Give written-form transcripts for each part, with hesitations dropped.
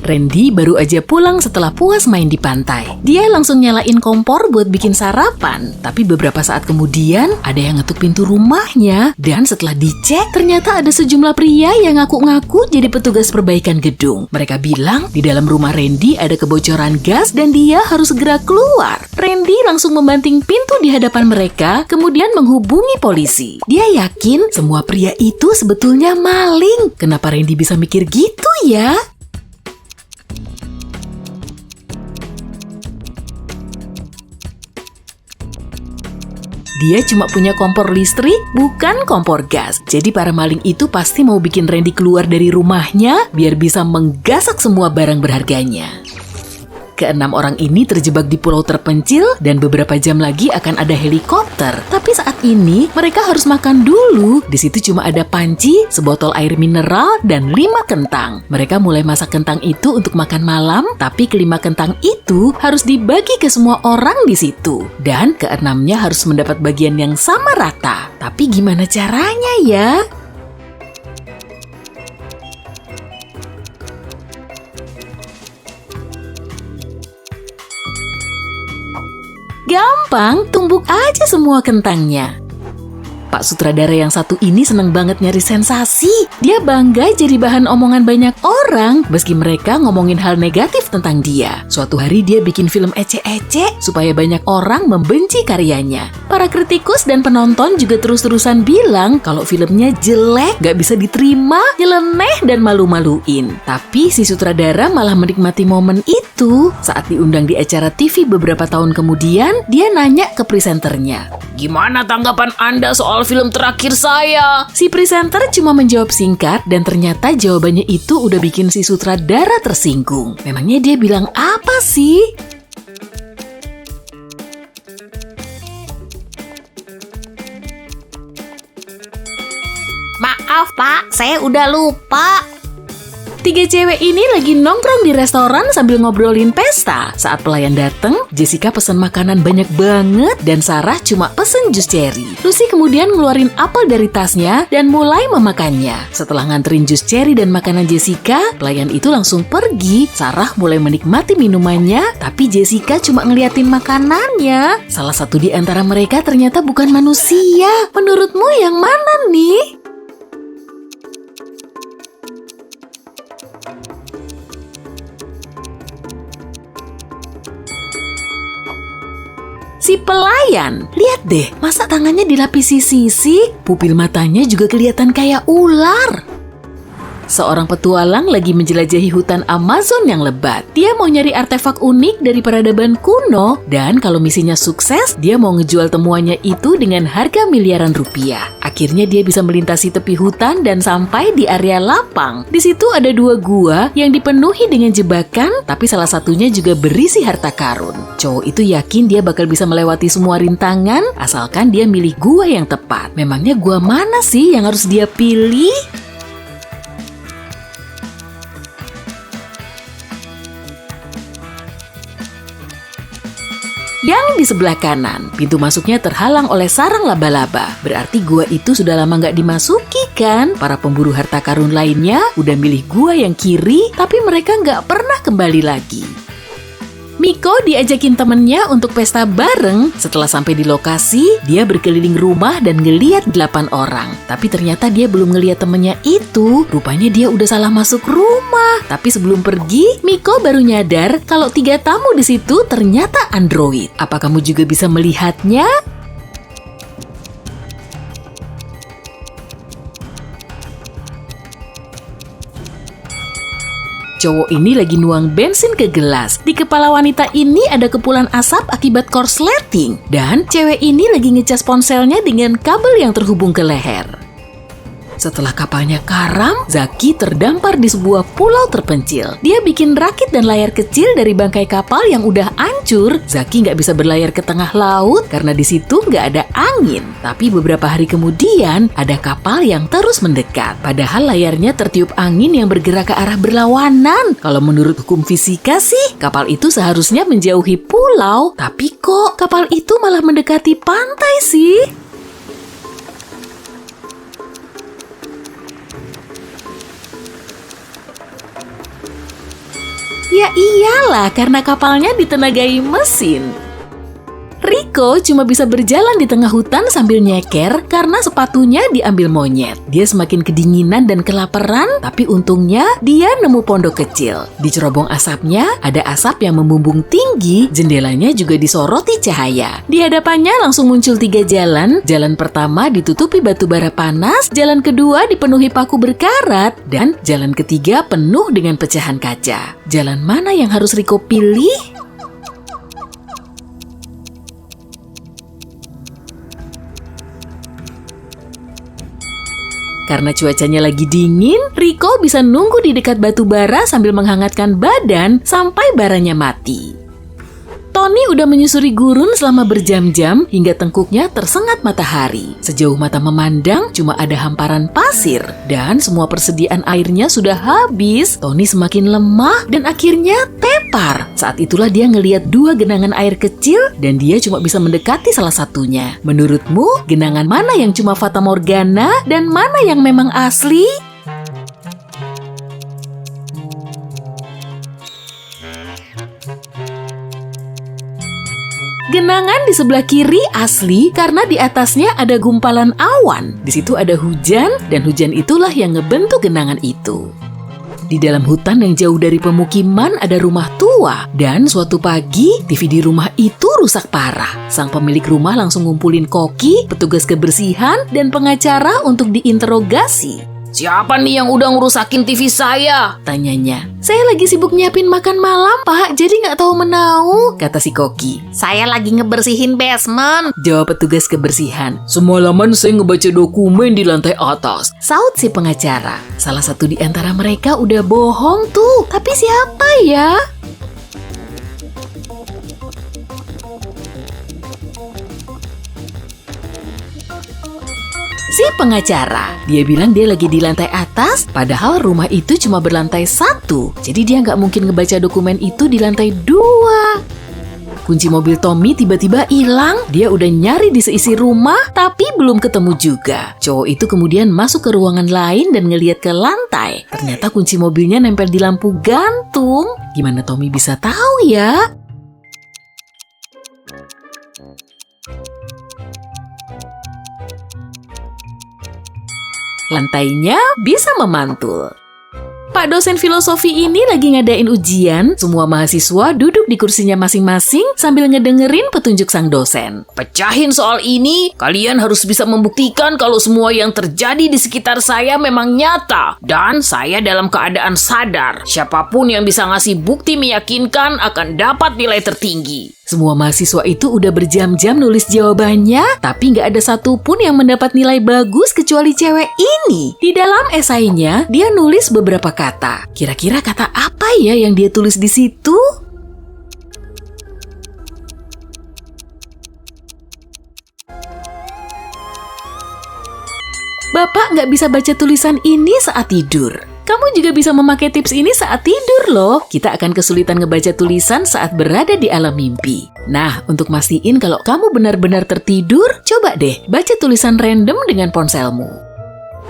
Randy baru aja pulang setelah puas main di pantai. Dia langsung nyalain kompor buat bikin sarapan. Tapi beberapa saat kemudian ada yang ngetuk pintu rumahnya. Dan setelah dicek, ternyata ada sejumlah pria yang ngaku-ngaku jadi petugas perbaikan gedung. Mereka bilang di dalam rumah Randy ada kebocoran gas dan dia harus segera keluar. Randy langsung membanting pintu di hadapan mereka, kemudian menghubungi polisi. Dia yakin semua pria itu sebetulnya maling. Kenapa Randy bisa mikir gitu ya? Dia cuma punya kompor listrik, bukan kompor gas. Jadi para maling itu pasti mau bikin Randy keluar dari rumahnya biar bisa menggasak semua barang berharganya. Keenam orang ini terjebak di pulau terpencil dan beberapa jam lagi akan ada helikopter. Tapi saat ini mereka harus makan dulu. Di situ cuma ada panci, sebotol air mineral, dan 5 kentang. Mereka mulai masak kentang itu untuk makan malam, tapi kelima kentang itu harus dibagi ke semua orang di situ. Dan keenamnya harus mendapat bagian yang sama rata. Tapi gimana caranya ya? Gampang, tumbuk aja semua kentangnya. Pak sutradara yang satu ini seneng banget nyari sensasi. Dia bangga jadi bahan omongan banyak orang, meski mereka ngomongin hal negatif tentang dia. Suatu hari dia bikin film ecek-ecek supaya banyak orang membenci karyanya. Para kritikus dan penonton juga terus-terusan bilang kalau filmnya jelek, gak bisa diterima, nyeleneh, dan malu-maluin. Tapi si sutradara malah menikmati momen itu. Saat diundang di acara TV beberapa tahun kemudian, dia nanya ke presenternya, "Gimana tanggapan Anda soal film terakhir saya?" Si presenter cuma menjawab singkat dan ternyata jawabannya itu udah bikin si sutradara tersinggung. Memangnya dia bilang apa sih? Maaf Pak, saya udah lupa. 3 cewek ini lagi nongkrong di restoran sambil ngobrolin pesta. Saat pelayan datang, Jessica pesen makanan banyak banget dan Sarah cuma pesen jus cherry. Lucy kemudian ngeluarin apel dari tasnya dan mulai memakannya. Setelah nganterin jus cherry dan makanan Jessica, pelayan itu langsung pergi. Sarah mulai menikmati minumannya, tapi Jessica cuma ngeliatin makanannya. Salah satu di antara mereka ternyata bukan manusia. Menurutmu yang mana nih? Si pelayan, lihat deh, masa tangannya dilapisi sisik, pupil matanya juga kelihatan kayak ular. Seorang petualang lagi menjelajahi hutan Amazon yang lebat. Dia mau nyari artefak unik dari peradaban kuno, dan kalau misinya sukses, dia mau ngejual temuannya itu dengan harga miliaran rupiah. Akhirnya dia bisa melintasi tepi hutan dan sampai di area lapang. Di situ ada 2 gua yang dipenuhi dengan jebakan, tapi salah satunya juga berisi harta karun. Cowok itu yakin dia bakal bisa melewati semua rintangan, asalkan dia milih gua yang tepat. Memangnya gua mana sih yang harus dia pilih? Yang di sebelah kanan, pintu masuknya terhalang oleh sarang laba-laba. Berarti gua itu sudah lama nggak dimasuki kan? Para pemburu harta karun lainnya udah milih gua yang kiri, tapi mereka nggak pernah kembali lagi. Miko diajakin temennya untuk pesta bareng. Setelah sampai di lokasi, dia berkeliling rumah dan ngeliat 8 orang. Tapi ternyata dia belum ngeliat temennya itu. Rupanya dia udah salah masuk rumah. Tapi sebelum pergi, Miko baru nyadar kalau 3 tamu di situ ternyata android. Apa kamu juga bisa melihatnya? Cowok ini lagi nuang bensin ke gelas. Di kepala wanita ini ada kepulan asap akibat korsleting. Dan cewek ini lagi ngecas ponselnya dengan kabel yang terhubung ke leher. Setelah kapalnya karam, Zaki terdampar di sebuah pulau terpencil. Dia bikin rakit dan layar kecil dari bangkai kapal yang udah hancur. Zaki nggak bisa berlayar ke tengah laut karena di situ nggak ada angin. Tapi beberapa hari kemudian, ada kapal yang terus mendekat. Padahal layarnya tertiup angin yang bergerak ke arah berlawanan. Kalau menurut hukum fisika sih, kapal itu seharusnya menjauhi pulau. Tapi kok kapal itu malah mendekati pantai sih? Ya iyalah, karena kapalnya ditenagai mesin. Rico cuma bisa berjalan di tengah hutan sambil nyeker karena sepatunya diambil monyet. Dia semakin kedinginan dan kelaparan, tapi untungnya dia nemu pondok kecil. Di cerobong asapnya ada asap yang membumbung tinggi, jendelanya juga disoroti cahaya. Di hadapannya langsung muncul 3 jalan. Jalan pertama ditutupi batu bara panas, jalan kedua dipenuhi paku berkarat, dan jalan ketiga penuh dengan pecahan kaca. Jalan mana yang harus Rico pilih? Karena cuacanya lagi dingin, Rico bisa nunggu di dekat batu bara sambil menghangatkan badan sampai baranya mati. Tony udah menyusuri gurun selama berjam-jam hingga tengkuknya tersengat matahari. Sejauh mata memandang cuma ada hamparan pasir dan semua persediaan airnya sudah habis. Tony semakin lemah dan akhirnya tepar. Saat itulah dia ngelihat 2 genangan air kecil dan dia cuma bisa mendekati salah satunya. Menurutmu, genangan mana yang cuma fata morgana dan mana yang memang asli? Genangan di sebelah kiri asli karena di atasnya ada gumpalan awan. Di situ ada hujan dan hujan itulah yang ngebentuk genangan itu. Di dalam hutan yang jauh dari pemukiman ada rumah tua dan suatu pagi TV di rumah itu rusak parah. Sang pemilik rumah langsung ngumpulin koki, petugas kebersihan, dan pengacara untuk diinterogasi. Siapa nih yang udah ngerusakin TV saya? Tanyanya. Saya lagi sibuk nyiapin makan malam, Pak, jadi nggak tahu menau, kata si koki. Saya lagi ngebersihin basement. Jawab petugas kebersihan. Semalaman saya ngebaca dokumen di lantai atas. Saut si pengacara. Salah satu di antara mereka udah bohong tuh. Tapi siapa ya? Si pengacara, dia bilang dia lagi di lantai atas, padahal rumah itu cuma berlantai 1. Jadi dia nggak mungkin ngebaca dokumen itu di lantai 2. Kunci mobil Tommy tiba-tiba hilang. Dia udah nyari di seisi rumah, tapi belum ketemu juga. Cowok itu kemudian masuk ke ruangan lain dan ngeliat ke lantai. Ternyata kunci mobilnya nempel di lampu gantung. Gimana Tommy bisa tahu ya? Lantainya bisa memantul. Pak dosen filosofi ini lagi ngadain ujian. Semua mahasiswa duduk di kursinya masing-masing sambil ngedengerin petunjuk sang dosen. Pecahin soal ini, kalian harus bisa membuktikan kalau semua yang terjadi di sekitar saya memang nyata. Dan saya dalam keadaan sadar. Siapapun yang bisa ngasih bukti meyakinkan akan dapat nilai tertinggi. Semua mahasiswa itu udah berjam-jam nulis jawabannya, tapi nggak ada satupun yang mendapat nilai bagus kecuali cewek ini. Di dalam esainya, dia nulis beberapa kata. Kira-kira kata apa ya yang dia tulis di situ? Bapak nggak bisa baca tulisan ini saat tidur. Kamu juga bisa memakai tips ini saat tidur loh. Kita akan kesulitan ngebaca tulisan saat berada di alam mimpi. Nah, untuk mastiin kalau kamu benar-benar tertidur, coba deh baca tulisan random dengan ponselmu.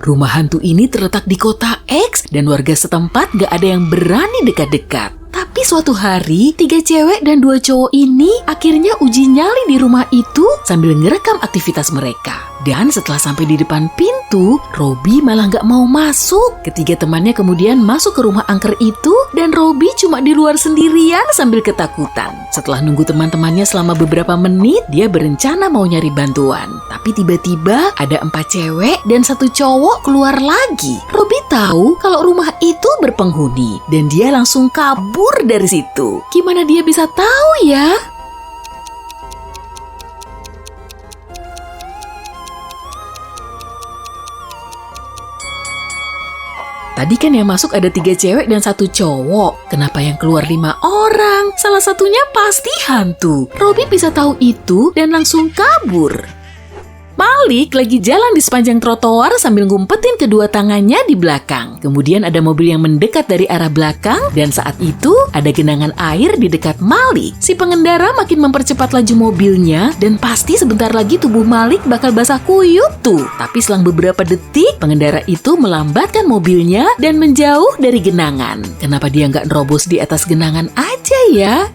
Rumah hantu ini terletak di kota X dan warga setempat gak ada yang berani dekat-dekat. Tapi suatu hari, 3 cewek dan 2 cowok ini akhirnya uji nyali di rumah itu sambil ngerekam aktivitas mereka. Dan setelah sampai di depan pintu, Robby malah gak mau masuk. Ketiga temannya kemudian masuk ke rumah angker itu dan Robby cuma di luar sendirian sambil ketakutan. Setelah nunggu teman-temannya selama beberapa menit, dia berencana mau nyari bantuan. Tapi tiba-tiba ada 4 cewek dan 1 cowok keluar lagi. Robby tahu kalau rumah itu berpenghuni dan dia langsung kabur dari situ. Gimana dia bisa tahu ya? Tadi kan yang masuk ada 3 cewek dan 1 cowok. Kenapa yang keluar 5 orang? Salah satunya pasti hantu. Robby bisa tahu itu dan langsung kabur. Malik lagi jalan di sepanjang trotoar sambil ngumpetin kedua tangannya di belakang. Kemudian ada mobil yang mendekat dari arah belakang dan saat itu ada genangan air di dekat Malik. Si pengendara makin mempercepat laju mobilnya dan pasti sebentar lagi tubuh Malik bakal basah kuyup tuh. Tapi selang beberapa detik, pengendara itu melambatkan mobilnya dan menjauh dari genangan. Kenapa dia nggak nerobos di atas genangan aja ya?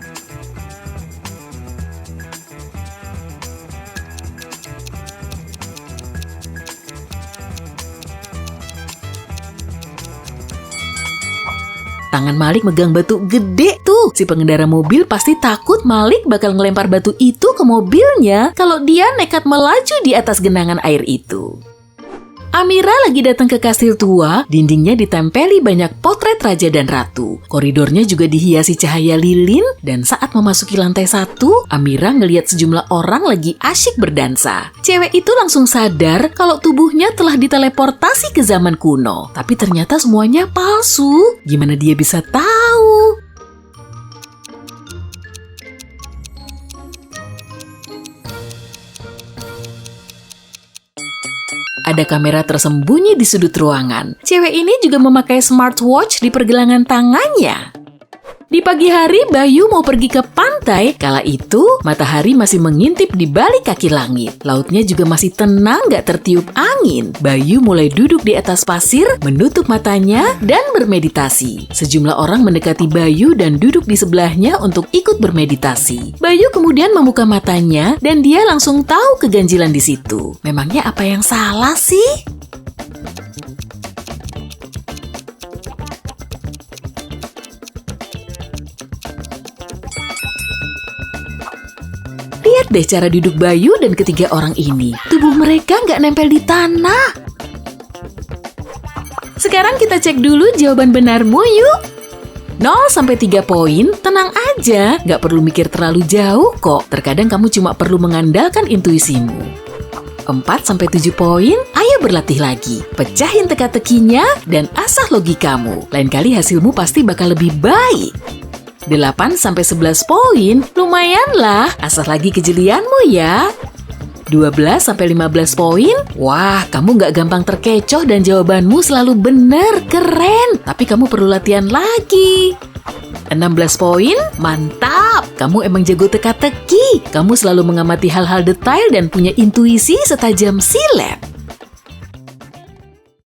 Tangan Malik megang batu gede tuh. Si pengendara mobil pasti takut Malik bakal ngelempar batu itu ke mobilnya kalau dia nekat melaju di atas genangan air itu. Amira lagi datang ke kastil tua, dindingnya ditempeli banyak potret raja dan ratu. Koridornya juga dihiasi cahaya lilin dan saat memasuki lantai 1, Amira ngelihat sejumlah orang lagi asyik berdansa. Cewek itu langsung sadar kalau tubuhnya telah diteleportasi ke zaman kuno. Tapi ternyata semuanya palsu. Gimana dia bisa tahu? Ada kamera tersembunyi di sudut ruangan. Cewek ini juga memakai smartwatch di pergelangan tangannya. Di pagi hari, Bayu mau pergi ke pantai. Kala itu, matahari masih mengintip di balik kaki langit. Lautnya juga masih tenang, gak tertiup angin. Bayu mulai duduk di atas pasir, menutup matanya, dan bermeditasi. Sejumlah orang mendekati Bayu dan duduk di sebelahnya untuk ikut bermeditasi. Bayu kemudian membuka matanya, dan dia langsung tahu keganjilan di situ. Memangnya apa yang salah sih? Lihat deh cara duduk Bayu dan ketiga orang ini. Tubuh mereka nggak nempel di tanah. Sekarang kita cek dulu jawaban benarmu yuk. 0-3 poin, tenang aja. Nggak perlu mikir terlalu jauh kok. Terkadang kamu cuma perlu mengandalkan intuisimu. 4-7 poin, ayo berlatih lagi. Pecahin teka-tekinya dan asah logikamu. Lain kali hasilmu pasti bakal lebih baik. 8-11 poin, lumayan lah, asah lagi kejelianmu ya. 12-15 poin, wah kamu nggak gampang terkecoh dan jawabanmu selalu benar, keren. Tapi kamu perlu latihan lagi. 16 poin, mantap, kamu emang jago teka-teki. Kamu selalu mengamati hal-hal detail dan punya intuisi setajam silet.